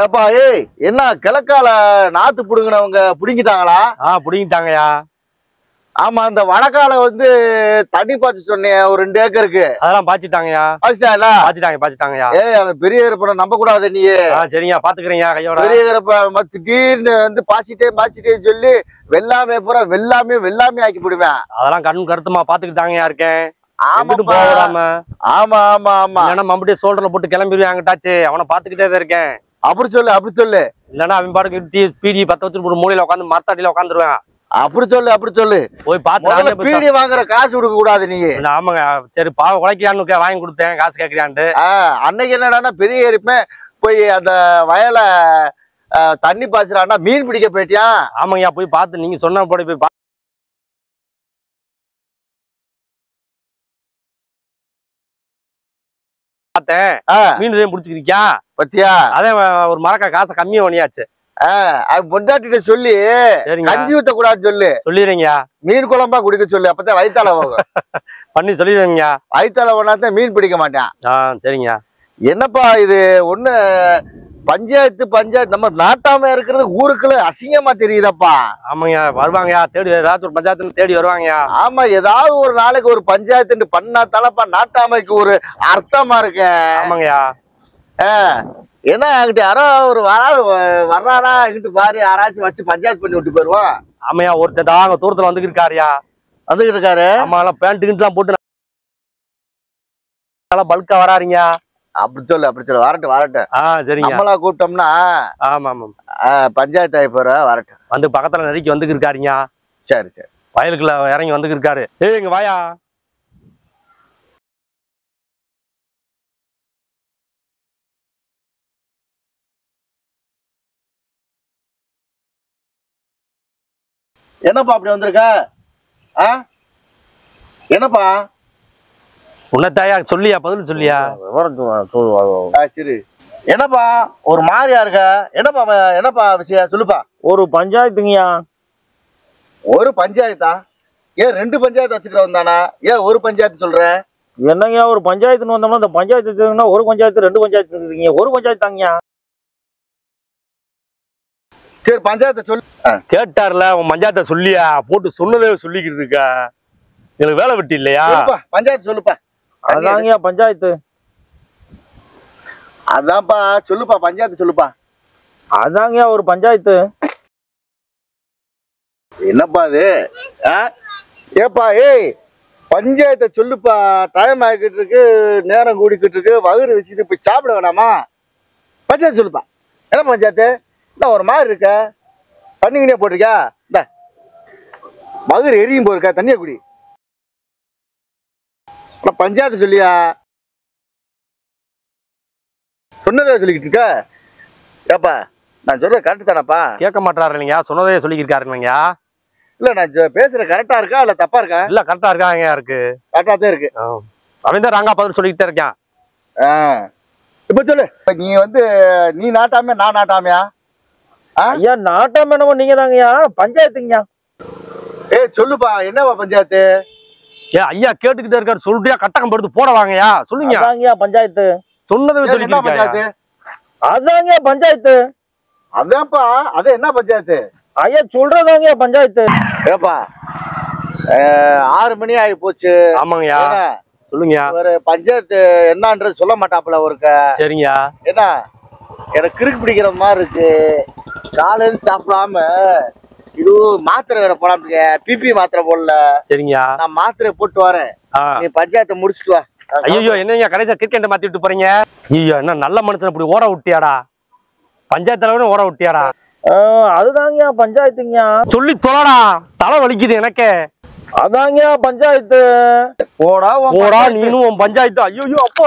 ஏப்பா ஏய் என்ன கிழக்கால நாத்து புடுங்கினவங்க புடுங்கிட்டாங்களா? புடுங்கிட்டாங்கயா. ஆமா, அந்த வடக்கால வந்து தண்ணி பாய்ச்சி சொன்னேன் ஒரு 2 ஏக்கருக்கு. அதெல்லாம் பாய்ச்சிட்டாங்கயா. பாய்ச்சிட்டாங்கயா. ஏய் அவன் பெரிய கருப்பனை நம்ப கூடாது நீ. சரிங்க பாத்துக்கிறீங்க கையோட. பெரிய கருப்ப திடீர்னு வந்து பாய்ச்சிட்டே சொல்லி வெள்ளாமே பூரா வெள்ளாமே ஆக்கி போடுவேன். அதெல்லாம் கண் கருத்துமா பாத்துக்கிட்டாங்கயா இருக்கேன். ஆமா ஆமா ஆமா மம்பட்டியே சோல்டர்ல போட்டு கிளம்பிடுவாங்கட்டாச்சு. அவனை பாத்துக்கிட்டே தான் இருக்கேன். அப்படி சொல்லு. இல்லன்னா அவன் பாட்டுக்கு பீடி 10 வச்சு ஒரு மூலையில உட்காந்து மரத்தாடியில உட்காந்துருவேன். அப்படி சொல்லு. போய் பாத்து பீடி வாங்குற காசு கொடுக்க கூடாது நீங்க. ஆமாங்க. சரி பாவ உழைக்கிறான்னு வாங்கி கொடுத்தேன், காசு கேட்கறியான்ட்டு. அன்னைக்கு என்னடான்னா பெரிய இருப்பேன் போய் அந்த வயல தண்ணி பாய்ச்சுறான்னா மீன் பிடிக்க போயிட்டியா? ஆமாங்கய்யா, போய் பார்த்து நீங்க சொன்ன போய் பார்த்தேன். மீன் பிடிச்சிருக்கியா பத்தியா? அதே ஒரு மரக்கா காசை கம்மியா பண்ணியாச்சு. பொண்டாட்டிட்ட சொல்லி கஞ்சி ஊத்த கூடாதுன்னு சொல்லிடுறீங்க. மீன் குழம்பா குடிக்க சொல்லு, அப்பதான் வயித்தால போகும். பண்ணி சொல்லிடுவீங்க. வயித்தால போனாதான் மீன் பிடிக்க மாட்டேன். சரிங்க. என்னப்பா இது ஒண்ணு பஞ்சாயத்து நம்ம நாட்டாம இருக்கிறது ஊருக்குள்ள அசிங்கமா தெரியுதப்பா. ஆமாங்க, வருவாங்கயா தேடி, ஏதாச்சும் ஒரு பஞ்சாயத்து தேடி வருவாங்கயா. ஆமா, ஏதாவது ஒரு நாளைக்கு ஒரு பஞ்சாயத்து பண்ணா தானப்பா நாட்டாமைக்கு ஒரு அர்த்தமா இருக்கு. ஆமாங்கயா. ஏன்னா என்கிட்ட யாரோ ஒரு வர்றாரா எங்கிட்ட பாரு, யாராச்சும் வச்சு பஞ்சாயத்து பண்ணி விட்டு போயிருவோம். ஆமையா, ஒருத்தர் தாங்க தூரத்துல வந்துட்டு இருக்காருயா. வந்துகிட்டு இருக்காரு. ஆமா, எல்லாம் பேண்ட் கிண்ட்லாம் போட்டு பல்கா வராருங்க. அப்படி சொல்லு வரட்டும். சரிங்க. நம்மளா கூப்பிட்டோம்னா ஆமா பஞ்சாயத்து ஆகி போற வரட்டும். வந்து பக்கத்துல நெருக்கி வந்துட்டு இருக்காருங்க. சரி வயலுக்குள்ள இறங்கி வந்துட்டு இருக்காரு. இங்க வாயா. என்னப்பா அப்படி வந்திருக்க? என்னப்பா உன்னத்தாயா சொல்லியா, பதில் சொல்லியா. சரி, என்னப்பா ஒரு மாதிரியா இருக்க? என்னப்பா விஷயம் சொல்லுப்பா. ஒரு பஞ்சாயத்துங்கய்யா. ஒரு பஞ்சாயத்தா? ஏன் 2 பஞ்சாயத்து வச்சுக்கிறவன் தானா? ஏன் ஒரு பஞ்சாயத்து சொல்ற? என்னங்கய்யா, ஒரு பஞ்சாயத்துன்னு வந்தோம்னா அந்த பஞ்சாயத்து ஒரு பஞ்சாயத்து 2 பஞ்சாயத்து இருக்கீங்க. ஒரு பஞ்சாயத்து தாங்கய்யா. சரி, பஞ்சாயத்தை சொல்லு. கேட்டார்ல, உன் பஞ்சாயத்தை சொல்லியா, போட்டு சொன்னதே சொல்லிக்கிட்டு இருக்கா. எனக்கு வேலை வெட்டி இல்லையா? பஞ்சாயத்து சொல்லுப்பா. அதாங்கய்யா பஞ்சாயத்து. அதான்ப்பா சொல்லுப்பா, பஞ்சாயத்து சொல்லுப்பா. அதாங்கய்யா ஒரு பஞ்சாயத்து. என்னப்பா அது? ஏப்பா ஏய், பஞ்சாயத்தை சொல்லுப்பா. டைம் ஆகிக்கிட்டு இருக்கு, நேரம் கூடிக்கிட்டு இருக்கு, வயிறு வச்சுட்டு போய் சாப்பிட வேணாமா? பஞ்சாயத்து சொல்லுப்பா. என்ன பஞ்சாயத்து? என்ன ஒரு மாதிரி இருக்க? தண்ணிங்கனே போட்டிருக்கா? இந்த வயிறு எரியும் போயிருக்கா, தண்ணியை குடி. பஞ்சாயத்து சொல்லியா? சொன்னதே சொல்லிக்கிட்டு இருக்க. ஏப்பா நான் சொல்ற கரெக்ட் தானப்பா? கேட்க மாட்டாரு இல்லைங்க, சொன்னதே சொல்லிக்கிட்டு இருக்காரு இல்லைங்க. இல்ல நான் பேசுற கரெக்டா இருக்கா இல்ல தப்பா இருக்கா? இல்ல கரெக்டா இருக்காங்க. இருக்கு, கரெக்டா தான் இருக்கு. அவன் தான் ராங்கா பதில் சொல்லிக்கிட்டே இருக்கான். இப்ப சொல்லு, நீ வந்து நீ நாட்டாமே நான் நாட்டாமையா? ஐயா நாட்டாம என்னமோ நீங்க தாங்கய்யா. பஞ்சாயத்துங்கய்யா. சொல்லுப்பா, என்னவா பஞ்சாயத்து? ஐயா கேட்டுக்கிட்டே இருக்காரு, சொல்றியா கட்டகம் படுத்து போட வாங்கயா, சொல்லுங்க. அதாங்கய்யா பஞ்சாயத்து. சொன்னதை சொல்லிக்கிட்டு பஞ்சாயத்து. அதாங்கய்யா பஞ்சாயத்து. அதான்ப்பா, அது என்ன பஞ்சாயத்து? ஐயா சொல்றதாங்கய்யா பஞ்சாயத்து. ஏப்பா 6 மணி ஆகி போச்சு. ஆமாங்கய்யா, சொல்லுங்க. ஒரு பஞ்சாயத்து என்னன்றது சொல்ல மாட்டாப்புல ஒருக்க. சரிங்க. என்ன எனக்கு கிறுக்கு பிடிக்கிற மாதிரி இருக்கு. காலையில சாப்பிடாம இது மாத்திரை வேற போடாம, பிபி மாத்திரை போடல. சரிங்க, நான் மாத்திரை போட்டு வரேன், நீ பஞ்சாயத்தை முடிச்சுட்டு வா. ஐயோ என்னங்க கடைசியா கிரிக்கெட் மாத்தி விட்டு போறீங்க? ஐயோ என்ன நல்ல மனுஷன் இப்படி ஓட விட்டியாடா, பஞ்சாயத்துல ஓட விட்டியாடா. அதுதாங்கய்யா பஞ்சாயத்துங்கய்யா. சொல்லி தொலைடா, தலை வலிக்குது எனக்கு. அதாங்கய்யா பஞ்சாயத்து. போடா நீனும் உன் பஞ்சாயத்து. ஐயோ அப்பா